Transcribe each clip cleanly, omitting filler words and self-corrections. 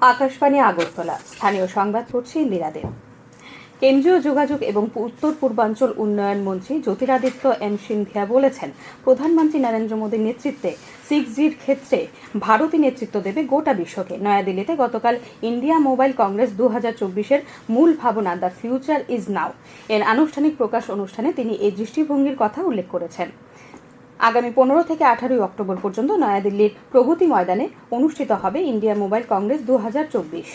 আকাশবাণী আগরতলা। স্থানীয় সংবাদ পড়ছি ইন্দিরা দেব। কেন্দ্রীয় যোগাযোগ এবং উত্তর পূর্বাঞ্চল উন্নয়ন মন্ত্রী জ্যোতিরাদিত্য এম সিন্ধিয়া বলেছেন, প্রধানমন্ত্রী নরেন্দ্র মোদীর নেতৃত্বে 6G'র ক্ষেত্রে ভারতই নেতৃত্ব দেবে গোটা বিশ্বকে। নয়াদিল্লিতে গতকাল ইন্ডিয়া মোবাইল কংগ্রেস 2024-এর মূল ভাবনা দ্য ফিউচার ইজ নাও এর আনুষ্ঠানিক প্রকাশ অনুষ্ঠানে তিনি এই দৃষ্টিভঙ্গির কথা উল্লেখ করেছেন। আগামী 15 থেকে 18 অক্টোবর পর্যন্ত নয়াদিল্লির প্রগতি ময়দানে অনুষ্ঠিত হবে ইন্ডিয়া মোবাইল কংগ্রেস 2024।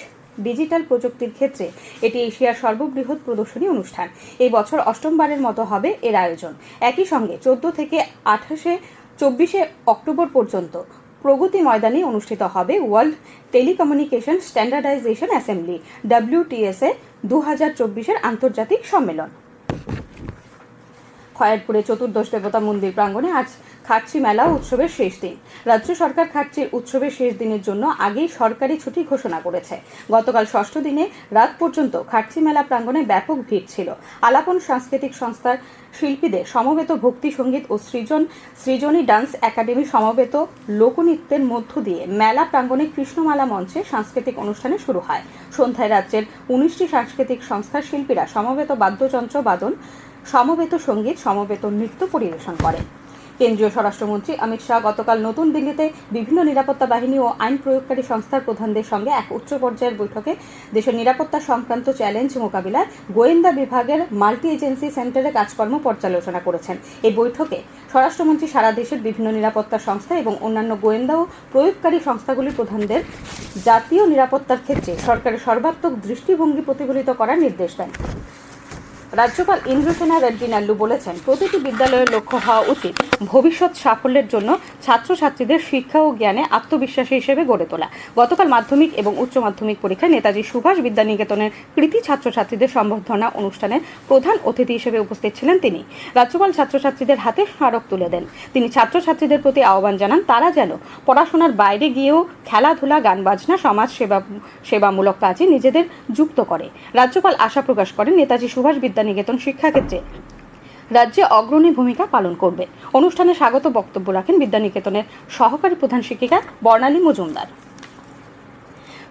ডিজিটাল প্রযুক্তির ক্ষেত্রে এটি এশিয়ার সর্ববৃহৎ প্রদর্শনী অনুষ্ঠান। এই বছর অষ্টমবারের মতো হবে এর আয়োজন। একই সঙ্গে 14 থেকে 24 অক্টোবর পর্যন্ত প্রগতি ময়দানে অনুষ্ঠিত হবে world telecommunication standardisation assembly WTSA 2024-এর আন্তর্জাতিক সম্মেলন। খয়েরপুরে চতুর্দশ দেবতা মন্দির প্রাঙ্গণে আজ খার্চি মেলা উৎসবের শেষ দিন। রাজ্য সরকার খার্চির উৎসবের শেষ দিনের জন্য আগেই সরকারি ছুটি ঘোষণা করেছে। গতকাল ষষ্ঠ দিনে রাত পর্যন্ত খার্চি মেলা প্রাঙ্গণে ব্যাপক ভিড় ছিল। আলাপন সাংস্কৃতিক সংস্থার শিল্পীদের সমবেত ভক্তি সঙ্গীত ও সৃজনী ডান্স একাডেমি সমবেত লোকনৃত্যের মধ্য দিয়ে মেলা প্রাঙ্গণে কৃষ্ণমালা মঞ্চে সাংস্কৃতিক অনুষ্ঠানে শুরু হয়। সন্ধ্যায় রাজ্যের 19টি সাংস্কৃতিক সংস্থার শিল্পীরা সমবেত বাদ্যযন্ত্র বাদন, সমবেত সঙ্গীত, সমবেত নৃত্য পরিবেশন করেন। কেন্দ্রীয় স্বরাষ্ট্রমন্ত্রী অমিত শাহ গতকাল নতুন দিল্লিতে বিভিন্ন নিরাপত্তা বাহিনী ও আইন প্রয়োগকারী সংস্থার প্রধানদের সঙ্গে এক উচ্চ পর্যায়ের বৈঠকে দেশের নিরাপত্তা সংক্রান্ত চ্যালেঞ্জ মোকাবিলায় গোয়েন্দা বিভাগের মাল্টি এজেন্সি সেন্টারে কাজকর্ম পর্যালোচনা করেছেন। এই বৈঠকে স্বরাষ্ট্রমন্ত্রী সারা দেশের বিভিন্ন নিরাপত্তা সংস্থা এবং অন্যান্য গোয়েন্দা ও প্রয়োগকারী সংস্থাগুলির প্রধানদের জাতীয় নিরাপত্তার ক্ষেত্রে সরকারের সর্বাত্মক দৃষ্টিভঙ্গি প্রতিফলিত করার নির্দেশ দেন। রাজ্যপাল ইন্দ্রসেনা রেড্ডি নাল্লু বলেছেন, প্রতিটি বিদ্যালয়ের লক্ষ্য হওয়া উচিত ভবিষ্যৎ সাফল্যের জন্য ছাত্রছাত্রীদের শিক্ষা ও জ্ঞানে আত্মবিশ্বাসী হিসেবে গড়ে তোলা। গতকাল মাধ্যমিক এবং উচ্চ মাধ্যমিক পরীক্ষায় নেতাজি সুভাষ বিদ্যানিকেতনের কৃতি ছাত্রছাত্রীদের সম্বর্ধনা অনুষ্ঠানে প্রধান অতিথি হিসেবে উপস্থিত ছিলেন তিনি। রাজ্যপাল ছাত্রছাত্রীদের হাতে স্মারক তুলে দেন। তিনি ছাত্রছাত্রীদের প্রতি আহ্বান জানান, তারা যেন পড়াশোনার বাইরে গিয়েও খেলাধুলা, গান বাজনা, সমাজ সেবামূলক কাজে নিজেদের যুক্ত করে। রাজ্যপাল আশা প্রকাশ করেন, নেতাজি সুভাষ বিদ্যানিকেতন শিক্ষাক্ষেত্রে রাজ্যে অগ্রণী ভূমিকা পালন করবে। অনুষ্ঠানে স্বাগত বক্তব্য রাখেন বিদ্যানিকেতনের সহকারী প্রধান শিক্ষিকা বর্ণালী মজুমদার।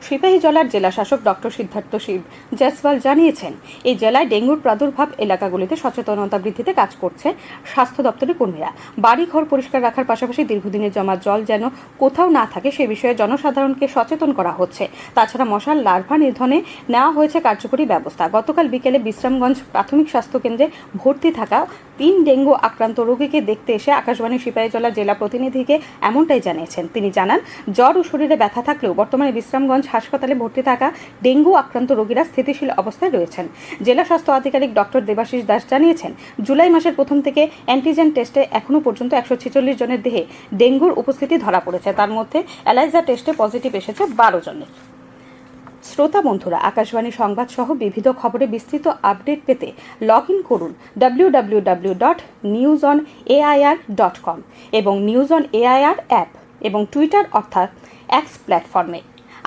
সিপাহীজলার জেলা শাসক ডক্টর সিদ্ধার্থ শিব জয়সওয়াল জানিয়েছেন, এই জেলায় ডেঙ্গুর প্রাদুর্ভাব এলাকাগুলিতে সচেতনতা বৃদ্ধিতে কাজ করছে স্বাস্থ্য দপ্তরের কর্মীরা। বাড়িঘর পরিষ্কার রাখার পাশাপাশি দীর্ঘদিনের জমা জল যেন কোথাও না থাকে সে বিষয়ে জনসাধারণকে সচেতন করা হচ্ছে। তাছাড়া মশার লার্ভা নিধনে নেওয়া হয়েছে কার্যকরী ব্যবস্থা। গতকাল বিকেলে বিশ্রামগঞ্জ প্রাথমিক স্বাস্থ্যকেন্দ্রে ভর্তি থাকা 3 ডেঙ্গু আক্রান্ত রোগীকে দেখতে এসে আকাশবাণী সিপাহীজলা জেলা প্রতিনিধিকে এমনটাই জানিয়েছেন। তিনি জানান, জ্বর ও শরীরে ব্যথা থাকলেও বর্তমানে বিশ্রামগঞ্জ হাসপাতালে ভর্তি থাকা ডেঙ্গু আক্রান্ত রোগীরা স্থিতিশীল অবস্থায় রয়েছেন। জেলা স্বাস্থ্য আধিকারিক ডক্টর দেবাশিস দাস জানিয়েছেন, জুলাই মাসের প্রথম থেকে অ্যান্টিজেন টেস্টে এখনও পর্যন্ত 146 জনের দেহে ডেঙ্গুর উপস্থিতি ধরা পড়েছে। তার মধ্যে এলাইজা টেস্টে পজিটিভ এসেছে 12 জনের। শ্রোতা বন্ধুরা, আকাশবাণী সংবাদ সহ বিবিধ খবরে বিস্তৃত আপডেট পেতে লগ ইন করুন www.newsonair.com এবং নিউজ অন এআইআর অ্যাপ এবং টুইটার অর্থাৎ এক্স প্ল্যাটফর্মে।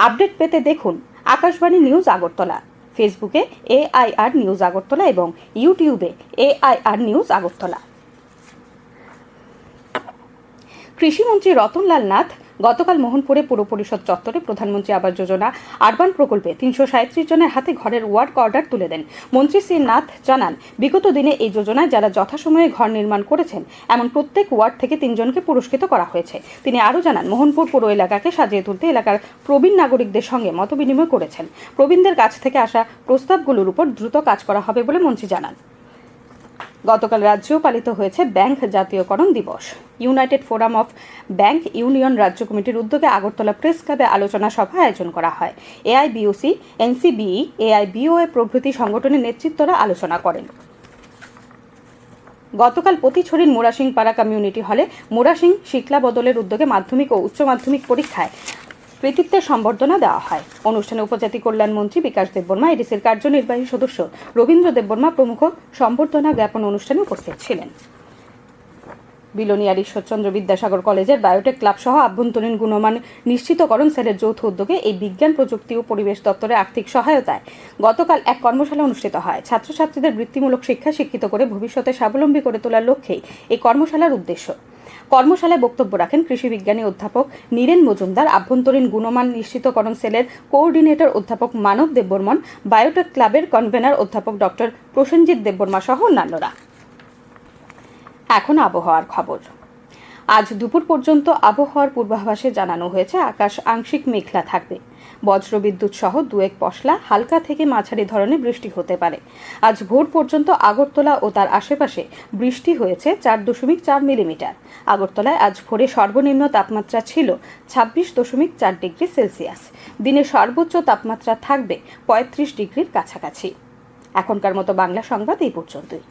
আপডেট পেতে দেখুন আকাশবাণী নিউজ আগরতলা, ফেসবুকে AIR নিউজ আগরতলা এবং ইউটিউবে AIR নিউজ আগরতলা। কৃষিমন্ত্রী রতনলাল নাথ গতকাল মোহনপুরে পুর পরিষদ চত্বরে প্রধানমন্ত্রী আবাস যোজনা আরবান প্রকল্পে 337 জনের হাতে ঘরের ওয়ার্ক অর্ডার তুলে দেন। মন্ত্রী শ্রী নাথ জানান, বিগত দিনে এই যোজনায় যারা যথাসময়ে ঘর নির্মাণ করেছেন এমন প্রত্যেক ওয়ার্ড থেকে 3 জনকে পুরস্কৃত করা হয়েছে। তিনি আরও জানান, মোহনপুর পুর এলাকাকে সাজিয়ে তুলতে এলাকার প্রবীণ নাগরিকদের সঙ্গে মতবিনিময় করেছেন। প্রবীণদের কাছ থেকে আসা প্রস্তাবগুলোর উপর দ্রুত কাজ করা হবে বলে মন্ত্রী জানান। গতকাল রাজ্যেও পালিত হয়েছে ব্যাংক জাতীয়করণ দিবস। United forum of bank union রাজ্য কমিটির উদ্যোগে আগরতলা প্রেস ক্লাবে আলোচনা সভা আয়োজন করা হয়। AIBOC, NCBE, AIBOA প্রভৃতি সংগঠনের নেতৃত্বরা আলোচনা করেন। গতকাল পতিছড়ির মুরাসিং পাড়া কমিউনিটি হলে মুরাসিং শিকলা বদলের উদ্যোগে মাধ্যমিক ও উচ্চ মাধ্যমিক পরীক্ষায় কৃতিত্বের সম্বর্ধনা দেওয়া হয়। অনুষ্ঠানে উপজাতি কল্যাণ মন্ত্রী বিকাশ দেববর্মা, এডিসির কার্যনির্বাহী সদস্য রবীন্দ্র দেববর্মা প্রমুখ সম্বর্ধনা জ্ঞাপন অনুষ্ঠানে উপস্থিত ছিলেন। বিলোনিয়ার ঈশ্বরচন্দ্র বিদ্যাসাগর কলেজের বায়োটেক ক্লাব সহ আভ্যন্তরীণ গুণমান নিশ্চিতকরণ সেলের যৌথ উদ্যোগে এই বিজ্ঞান প্রযুক্তি ও পরিবেশ দপ্তরের আর্থিক সহায়তায় গতকাল এক কর্মশালা অনুষ্ঠিত হয়। ছাত্রছাত্রীদের বৃত্তিমূলক শিক্ষা শিক্ষিত করে ভবিষ্যতে স্বাবলম্বী করে তোলার লক্ষ্যেই এই কর্মশালার উদ্দেশ্য। কর্মশালায় বক্তব্য রাখেন কৃষি বিজ্ঞানী অধ্যাপক নীরেন মজুমদার, আভ্যন্তরীণ গুণমান নিশ্চিতকরণ সেলের কোঅর্ডিনেটর অধ্যাপক মানব দেববর্মন, বায়োটেক ক্লাবের কনভেনার অধ্যাপক ডক্টর প্রসেনজিৎ দেববর্মা সহ অন্যান্যরা। এখন আবহাওয়ার খবর। আজ দুপুর পর্যন্ত আবহাওয়ার পূর্বাভাসে জানানো হয়েছে আকাশ আংশিক মেঘলা থাকবে। বজ্রবিদ্যুৎ সহ দুয়েক পশলা হালকা থেকে মাঝারি ধরনের বৃষ্টি হতে পারে। আজ ভোর পর্যন্ত আগরতলা ও তার আশেপাশে বৃষ্টি হয়েছে 4.4 মিলিমিটার। আগরতলায় আজ ভোরে সর্বনিম্ন তাপমাত্রা ছিল 26.4 ডিগ্রি সেলসিয়াস। দিনের সর্বোচ্চ তাপমাত্রা থাকবে 35 ডিগ্রির কাছাকাছি। এখনকার মতো বাংলা সংবাদ এই পর্যন্তই।